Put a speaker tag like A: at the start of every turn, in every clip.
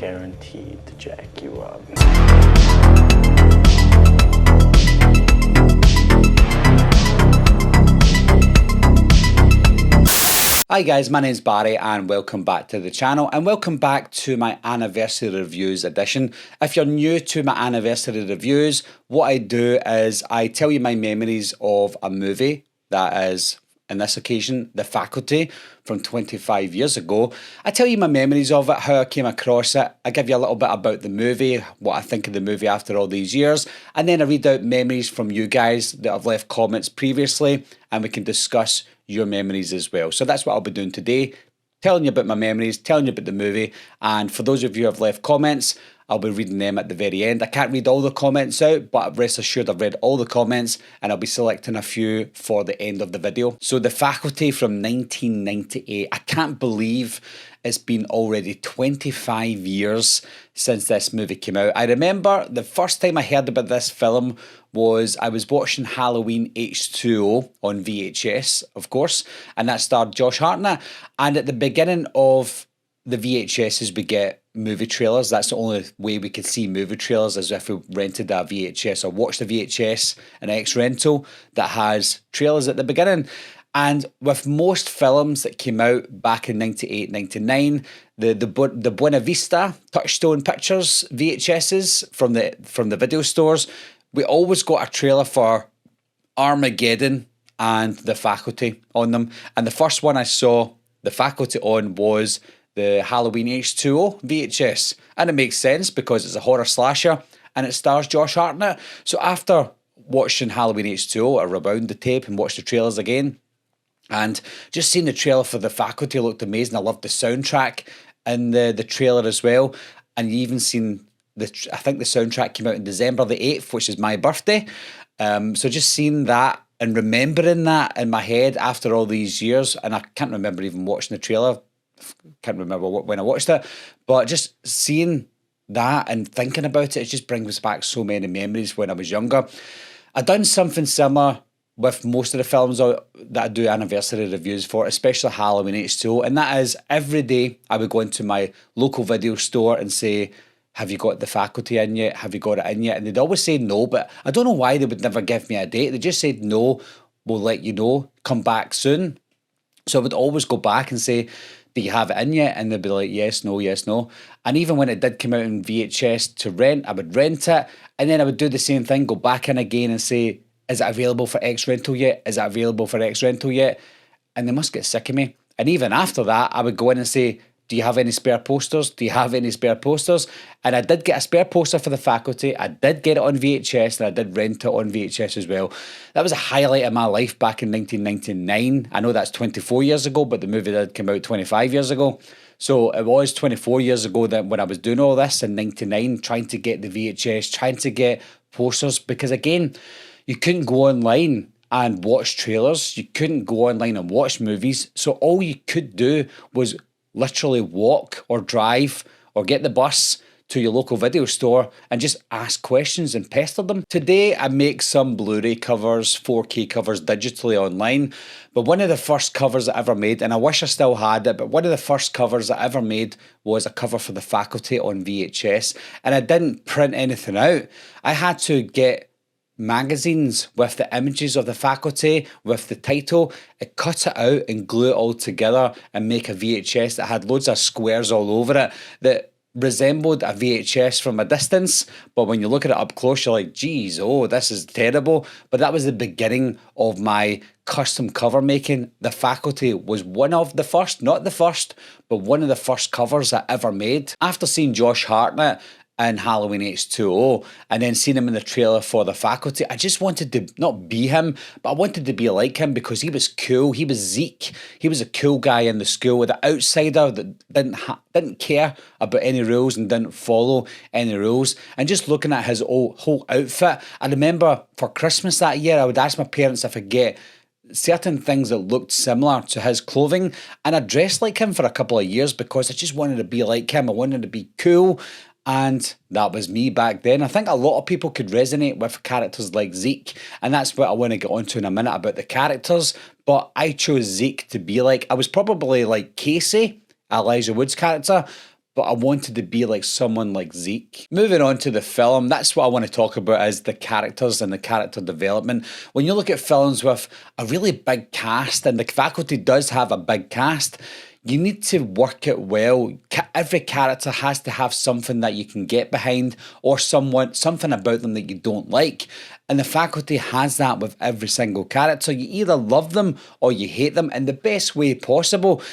A: guaranteed to jack you up.
B: Hi guys, my name's Barry and welcome back to the channel and welcome back to my anniversary reviews edition. If you're new to my anniversary reviews, what I do is I tell you my memories of a movie that is, in this occasion, The Faculty from 25 years ago. I tell you my memories of it, how I came across it. I give you a little bit about the movie, what I think of the movie after all these years, and then I read out memories from you guys that have left comments previously and we can discuss your memories as well. So that's what I'll be doing today, telling you about my memories, telling you about the movie, and for those of you who have left comments, I'll be reading them at the very end. I can't read all the comments out, but rest assured I've read all the comments and I'll be selecting a few for the end of the video. So The Faculty from 1998. I can't believe it's been already 25 years since this movie came out. I remember the first time I heard about this film was I was watching Halloween H2O on VHS, of course, and that starred Josh Hartnett. And at the beginning of the VHSs, we get movie trailers. That's the only way we could see movie trailers, as if we rented a VHS or watched a VHS, an X-rental that has trailers at the beginning. And with most films that came out back in 98, 99, the Buena Vista Touchstone Pictures VHSs from the video stores, we always got a trailer for Armageddon and The Faculty on them. And the first one I saw The Faculty on was the Halloween H2O VHS. And it makes sense because it's a horror slasher and it stars Josh Hartnett. So after watching Halloween H2O, I rewound the tape and watched the trailers again. And just seeing the trailer for The Faculty looked amazing. I loved the soundtrack in the trailer as well. And you even seen, I think the soundtrack came out on December the 8th, which is my birthday. So just seeing that and remembering that in my head after all these years, and I can't remember even watching the trailer, can't remember when I watched it, but just seeing that and thinking about it, it just brings back so many memories when I was younger. I've done something similar with most of the films that I do anniversary reviews for, especially Halloween H2O, and that is every day I would go into my local video store and say, have you got The Faculty in yet? Have you got it in yet? And they'd always say no, but I don't know why they would never give me a date. They just said, no, we'll let you know, come back soon. So I would always go back and say, do you have it in yet? And they'd be like, yes, no, yes, no. And even when it did come out in VHS to rent, I would rent it. And then I would do the same thing, go back in again and say, is it available for X rental yet? Is it available for X rental yet? And they must get sick of me. And even after that, I would go in and say, do you have any spare posters? Do you have any spare posters? And I did get a spare poster for The Faculty. I did get it on VHS and I did rent it on VHS as well. That was a highlight of my life back in 1999. I know that's 24 years ago, but the movie did come out 25 years ago. So it was 24 years ago that when I was doing all this in 99, trying to get the VHS, trying to get posters, because again, you couldn't go online and watch trailers. You couldn't go online and watch movies. So all you could do was literally walk or drive or get the bus to your local video store and just ask questions and pester them. Today I make some Blu-ray covers, 4K covers digitally online, but one of the first covers I ever made, and I wish I still had it, but one of the first covers I ever made was a cover for The Faculty on VHS, and I didn't print anything out. I had to get magazines with the images of The Faculty, with the title, cut it out and glue it all together and make a VHS that had loads of squares all over it that resembled a VHS from a distance, but when you look at it up close, you're like, geez, oh, this is terrible. But that was the beginning of my custom cover making. The Faculty was one of the first, not the first, but one of the first covers I ever made. After seeing Josh Hartnett in Halloween H2O and then seeing him in the trailer for The Faculty, I just wanted to not be him, but I wanted to be like him because he was cool. He was Zeke. He was a cool guy in the school, the outsider that didn't care about any rules and didn't follow any rules. And just looking at his whole outfit, I remember for Christmas that year, I would ask my parents if I get certain things that looked similar to his clothing, and I dressed like him for a couple of years because I just wanted to be like him. I wanted to be cool. And that was me back then. I think a lot of people could resonate with characters like Zeke, and that's what I want to get onto in a minute about the characters. But I chose Zeke to be like. I was probably like Casey, Elijah Wood's character, but I wanted to be like someone like Zeke. Moving on to the film, that's what I want to talk about, is the characters and the character development. When you look at films with a really big cast, and the Faculty does have a big cast, you need to work it well. Every character has to have something that you can get behind, or something about them that you don't like. And the Faculty has that with every single character. You either love them or you hate them in the best way possible.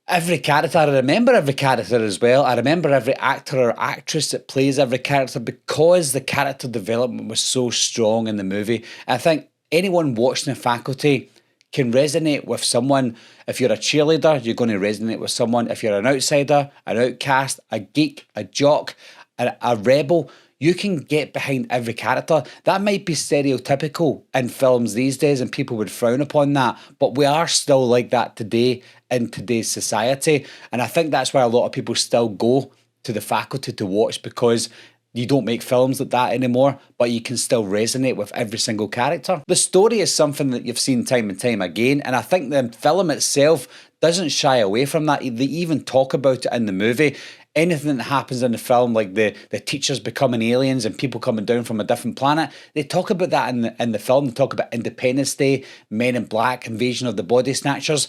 B: Every character, I remember every character as well. I remember every actor or actress that plays every character, because the character development was so strong in the movie. I think anyone watching the Faculty can resonate with someone. If you're a cheerleader, you're going to resonate with someone. If you're an outsider, an outcast, a geek, a jock, a rebel, you can get behind every character. That might be stereotypical in films these days, and people would frown upon that, but we are still like that today in today's society. And I think that's why a lot of people still go to the Faculty to watch, because you don't make films like that anymore, but you can still resonate with every single character. The story is something that you've seen time and time again, and I think the film itself doesn't shy away from that. They even talk about it in the movie. Anything that happens in the film, like the teachers becoming aliens and people coming down from a different planet, they talk about that in the film. They talk about Independence Day, Men in Black, Invasion of the Body Snatchers.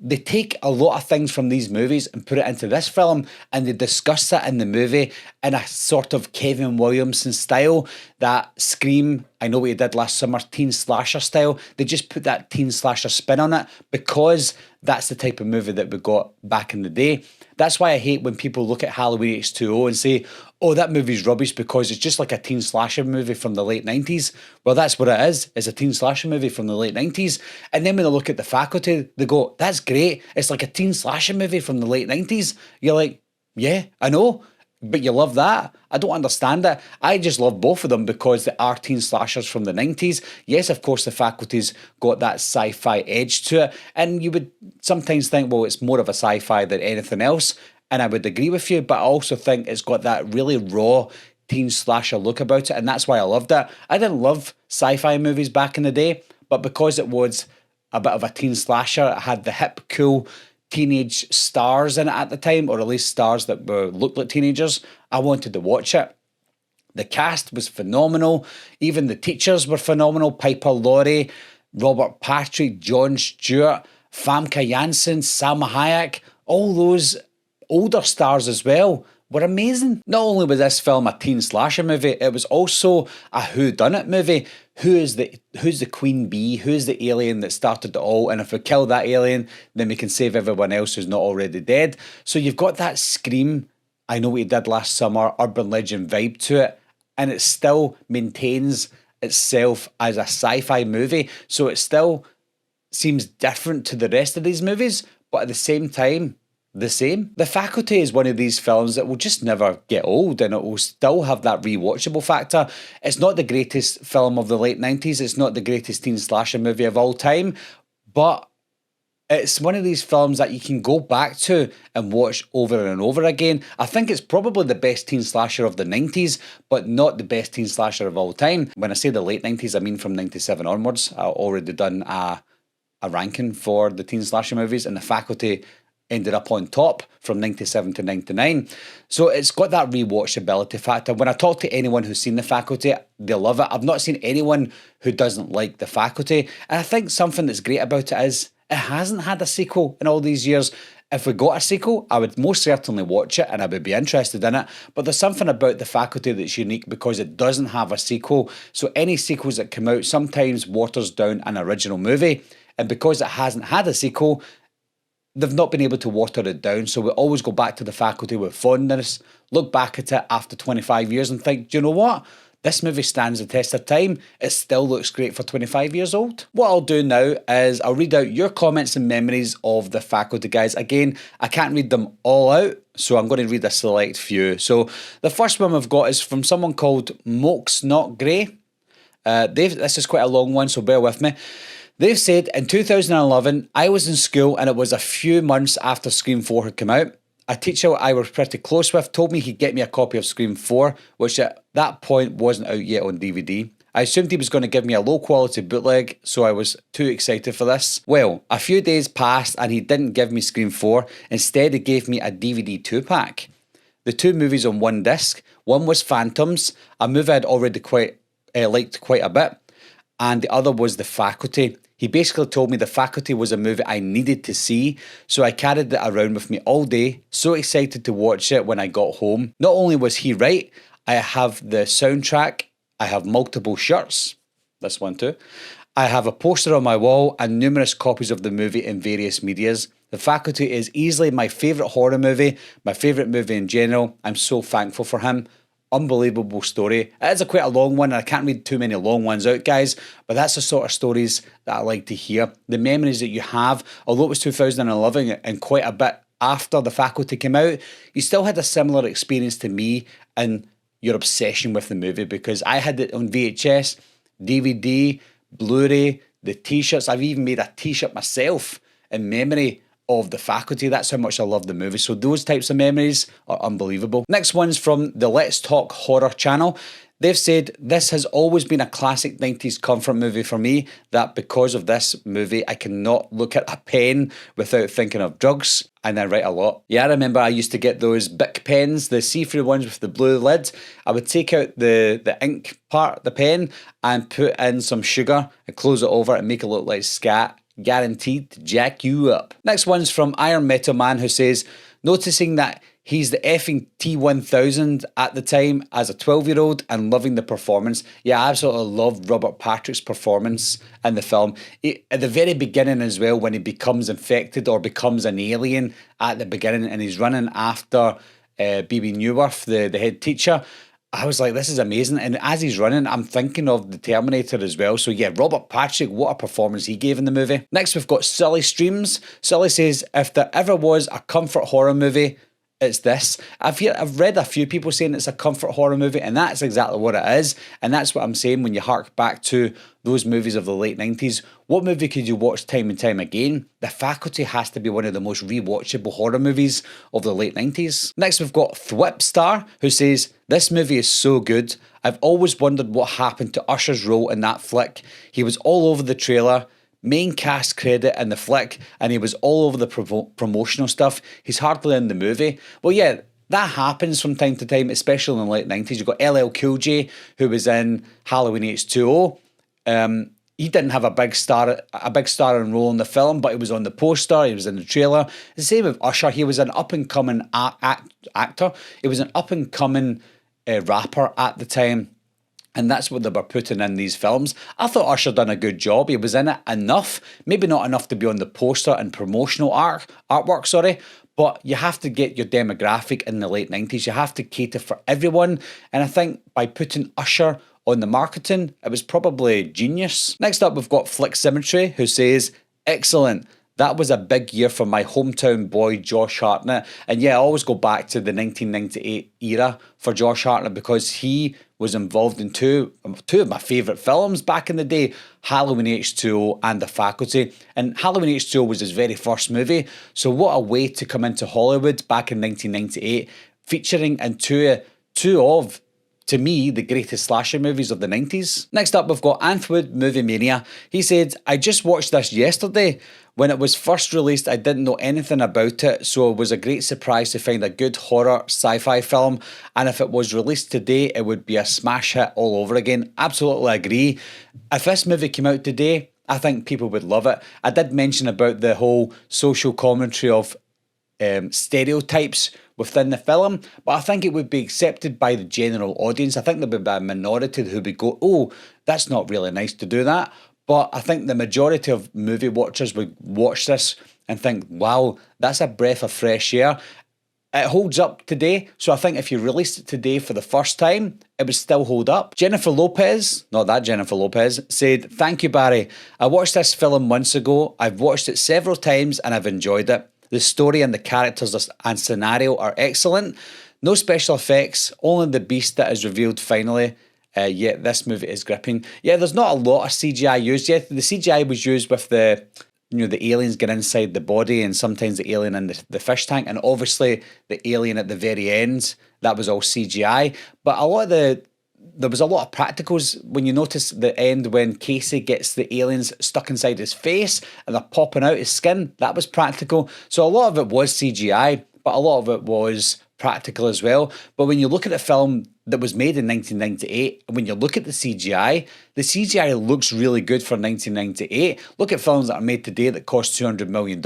B: They take a lot of things from these movies and put it into this film, and they discuss it in the movie in a sort of Kevin Williamson style, that Scream, I Know What You Did Last Summer, teen slasher style. They just put that teen slasher spin on it, because that's the type of movie that we got back in the day. That's why I hate when people look at Halloween H2O and say, oh, that movie's rubbish because it's just like a teen slasher movie from the late 90s. Well, that's what it is. It's a teen slasher movie from the late 90s. And then when they look at the Faculty, they go, that's great. It's like a teen slasher movie from the late 90s. You're like, yeah, I know, but you love that. I don't understand it. I just love both of them because they are teen slashers from the 90s. Yes, of course, the Faculty's got that sci-fi edge to it. And you would sometimes think, well, it's more of a sci-fi than anything else. And I would agree with you, but I also think it's got that really raw teen slasher look about it. And that's why I loved it. I didn't love sci-fi movies back in the day, but because it was a bit of a teen slasher, it had the hip, cool teenage stars in it at the time, or at least stars that looked like teenagers. I wanted to watch it. The cast was phenomenal. Even the teachers were phenomenal. Piper Laurie, Robert Patrick, Jon Stewart, Famke Janssen, Salma Hayek, all those older stars as well were amazing. Not only was this film a teen slasher movie, it was also a whodunit movie. Who's the queen bee? Who's the alien that started it all? And if we kill that alien, then we can save everyone else who's not already dead. So you've got that Scream, I Know What You Did Last Summer, urban legend vibe to it, and it still maintains itself as a sci-fi movie. So it still seems different to the rest of these movies, but at the same time, the same. The Faculty is one of these films that will just never get old, and it will still have that rewatchable factor. It's not the greatest film of the late 90s, it's not the greatest teen slasher movie of all time, but it's one of these films that you can go back to and watch over and over again. I think it's probably the best teen slasher of the 90s, but not the best teen slasher of all time. When I say the late 90s, I mean from 97 onwards. I've already done a ranking for the teen slasher movies, and The Faculty ended up on top from 97 to 99. So it's got that rewatchability factor. When I talk to anyone who's seen The Faculty, they love it. I've not seen anyone who doesn't like The Faculty. And I think something that's great about it is it hasn't had a sequel in all these years. If we got a sequel, I would most certainly watch it and I would be interested in it. But there's something about The Faculty that's unique because it doesn't have a sequel. So any sequels that come out sometimes waters down an original movie. And because it hasn't had a sequel, they've not been able to water it down. So we always go back to The Faculty with fondness, look back at it after 25 years and think, do you know what? This movie stands the test of time. It still looks great for 25 years old. What I'll do now is I'll read out your comments and memories of The Faculty, guys. Again, I can't read them all out, so I'm going to read a select few. So the first one we've got is from someone called Mokes Not Grey. This is quite a long one, so bear with me. They've said, in 2011, I was in school and it was a few months after Scream 4 had come out. A teacher I was pretty close with told me he'd get me a copy of Scream 4, which at that point wasn't out yet on DVD. I assumed he was going to give me a low quality bootleg, so I was too excited for this. Well, a few days passed and he didn't give me Scream 4. Instead, he gave me a DVD 2-pack. the two movies on one disc. One was Phantoms, a movie I'd already liked quite a bit, and the other was The Faculty. He basically told me The Faculty was a movie I needed to see, so I carried it around with me all day, so excited to watch it when I got home. Not only was he right, I have the soundtrack, I have multiple shirts, this one too, I have a poster on my wall and numerous copies of the movie in various medias. The Faculty is easily my favourite horror movie, my favourite movie in general. I'm so thankful for him. Unbelievable story. It is quite a long one, and I can't read too many long ones out, guys, but that's the sort of stories that I like to hear. The memories that you have, although it was 2011 and quite a bit after The Faculty came out, you still had a similar experience to me and your obsession with the movie, because I had it on VHS, DVD, Blu-ray, the t-shirts. I've even made a t-shirt myself in memory of The Faculty. That's how much I love the movie. So those types of memories are unbelievable. Next one's from the Let's Talk Horror channel. They've said, this has always been a classic 90s comfort movie for me, that because of this movie, I cannot look at a pen without thinking of drugs, and I write a lot. Yeah, I remember I used to get those Bic pens, the see-through ones with the blue lid. I would take out the ink part of the pen and put in some sugar and close it over and make it look like scat. Guaranteed to jack you up. Next one's from Iron Metal Man, who says, noticing that he's the effing T1000 at the time as a 12-year-old and loving the performance. Yeah, I absolutely loved Robert Patrick's performance in the film. At the very beginning as well, when he becomes infected or becomes an alien at the beginning and he's running after Bebe Neuwirth, the head teacher, I was like, this is amazing. And as he's running, I'm thinking of the Terminator as well. So yeah, Robert Patrick, what a performance he gave in the movie. Next, we've got Sully Streams. Sully says, if there ever was a comfort horror movie, it's this. I've read a few people saying it's a comfort horror movie, and that's exactly what it is. And that's what I'm saying when you hark back to those movies of the late 90s. What movie could you watch time and time again? The Faculty has to be one of the most rewatchable horror movies of the late 90s. Next, we've got Thwipstar, who says, this movie is so good. I've always wondered what happened to Usher's role in that flick. He was all over the trailer, main cast credit in the flick, and he was all over the promotional stuff. He's hardly in the movie. Well, yeah, that happens from time to time, especially in the late 90s. You've got LL Cool J, who was in Halloween H2O. He didn't have a big starring role in the film, but he was on the poster, he was in the trailer. The same with Usher. He was an up-and-coming actor. He was an up-and-coming rapper at the time. And that's what they were putting in these films. I thought Usher done a good job. He was in it enough, maybe not enough to be on the poster and promotional artwork, but you have to get your demographic in the late 90s. You have to cater for everyone. And I think by putting Usher on the marketing, it was probably genius. Next up, we've got Flick Symmetry, who says, excellent. That was a big year for my hometown boy, Josh Hartnett. And yeah, I always go back to the 1998 era for Josh Hartnett because he was involved in two of my favourite films back in the day, Halloween H2O and The Faculty. And Halloween H2O was his very first movie. So what a way to come into Hollywood back in 1998, featuring in two of, to me, the greatest slasher movies of the 90s. Next up, we've got Anthwood Movie Mania. He said, I just watched this yesterday. When it was first released, I didn't know anything about it, so it was a great surprise to find a good horror sci-fi film, and if it was released today, it would be a smash hit all over again. Absolutely agree. If this movie came out today, I think people would love it. I did mention about the whole social commentary of stereotypes within the film, but I think it would be accepted by the general audience. I think there would be a minority who would go, oh, that's not really nice to do that. But I think the majority of movie watchers would watch this and think, wow, that's a breath of fresh air. It holds up today, so I think if you released it today for the first time, it would still hold up. Jennifer Lopez, not that Jennifer Lopez, said, thank you, Barry. I watched this film months ago. I've watched it several times and I've enjoyed it. The story and the characters and scenario are excellent. No special effects, only the beast that is revealed finally. Yet this movie is gripping. Yeah, there's not a lot of CGI used yet. The CGI was used with the aliens get inside the body and sometimes the alien in the fish tank, and obviously the alien at the very end, that was all CGI. But there was a lot of practicals. When you notice the end when Casey gets the aliens stuck inside his face and they're popping out his skin, that was practical. So a lot of it was CGI, but a lot of it was practical as well. But when you look at a film that was made in 1998, and when you look at the CGI looks really good for 1998. Look at films that are made today that cost $200 million.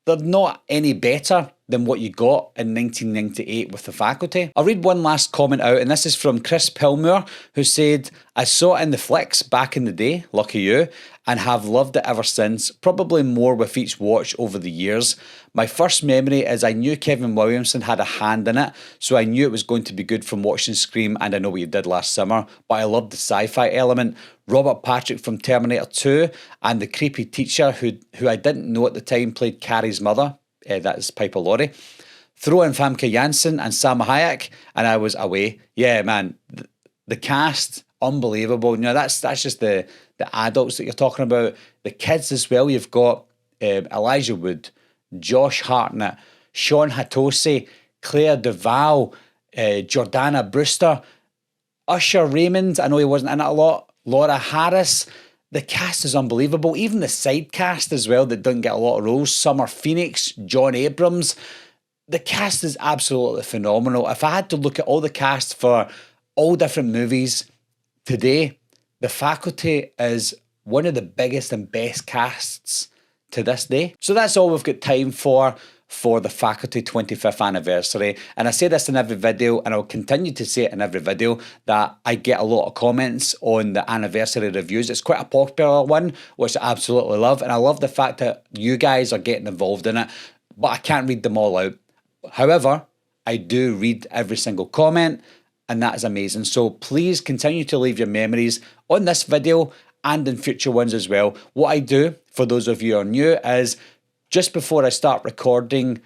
B: They're not any better than what you got in 1998 with The Faculty. I'll read one last comment out, and this is from Chris Pilmore, who said, I saw it in the flicks back in the day, lucky you, and have loved it ever since, probably more with each watch over the years. My first memory is I knew Kevin Williamson had a hand in it, so I knew it was going to be good from watching Scream, and I know what you did last summer, but I loved the sci-fi element. Robert Patrick from Terminator 2 and the creepy teacher who I didn't know at the time played Carrie's mother, that is Piper Laurie. Throw in Famke Janssen and Sam Hayek and I was away. Yeah, man, the cast, unbelievable. You know, that's just the adults that you're talking about. The kids as well. You've got Elijah Wood, Josh Hartnett, Shawn Hatosy, Clea DuVall, Jordana Brewster, Usher Raymond. I know he wasn't in it a lot. Laura Harris. The cast is unbelievable. Even the side cast as well that doesn't get a lot of roles. Summer Phoenix, John Abrams. The cast is absolutely phenomenal. If I had to look at all the cast for all different movies today, The Faculty is one of the biggest and best casts to this day. So that's all we've got time for The Faculty 25th anniversary. And I say this in every video, and I'll continue to say it in every video, that I get a lot of comments on the anniversary reviews. It's quite a popular one, which I absolutely love. And I love the fact that you guys are getting involved in it, but I can't read them all out. However, I do read every single comment, and that is amazing. So please continue to leave your memories on this video and in future ones as well. What I do, for those of you who are new, is just before I start recording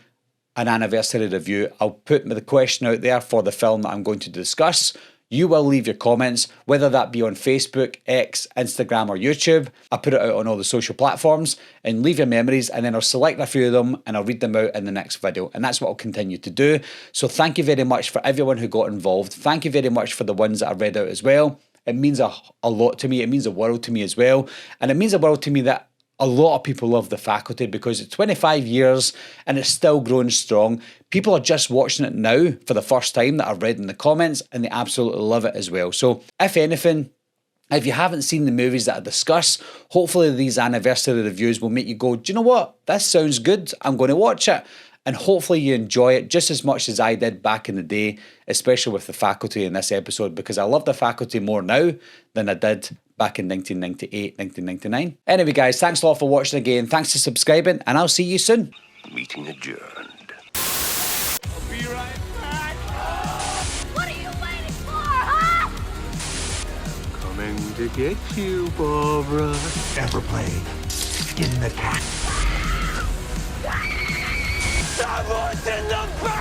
B: an anniversary review, I'll put the question out there for the film that I'm going to discuss. You will leave your comments, whether that be on Facebook, X, Instagram or YouTube. I put it out on all the social platforms, and leave your memories, and then I'll select a few of them and I'll read them out in the next video. And that's what I'll continue to do. So thank you very much for everyone who got involved. Thank you very much for the ones that I read out as well. It means a lot to me. It means a world to me as well. And it means a world to me that a lot of people love The Faculty because it's 25 years and it's still growing strong. People are just watching it now for the first time that I've read in the comments, and they absolutely love it as well. So if anything, if you haven't seen the movies that I discuss, hopefully these anniversary reviews will make you go, do you know what? This sounds good. I'm going to watch it. And hopefully you enjoy it just as much as I did back in the day, especially with The Faculty in this episode, because I love The Faculty more now than I did back in 1998, 1999. Anyway, guys, thanks a lot for watching again. Thanks for subscribing, and I'll see you soon.
C: Meeting adjourned.
D: I'll be right back.
E: What are you waiting for, huh?
C: Coming to get you, Barbara.
F: Ever played Skin the Cat?
D: Someone's in the back!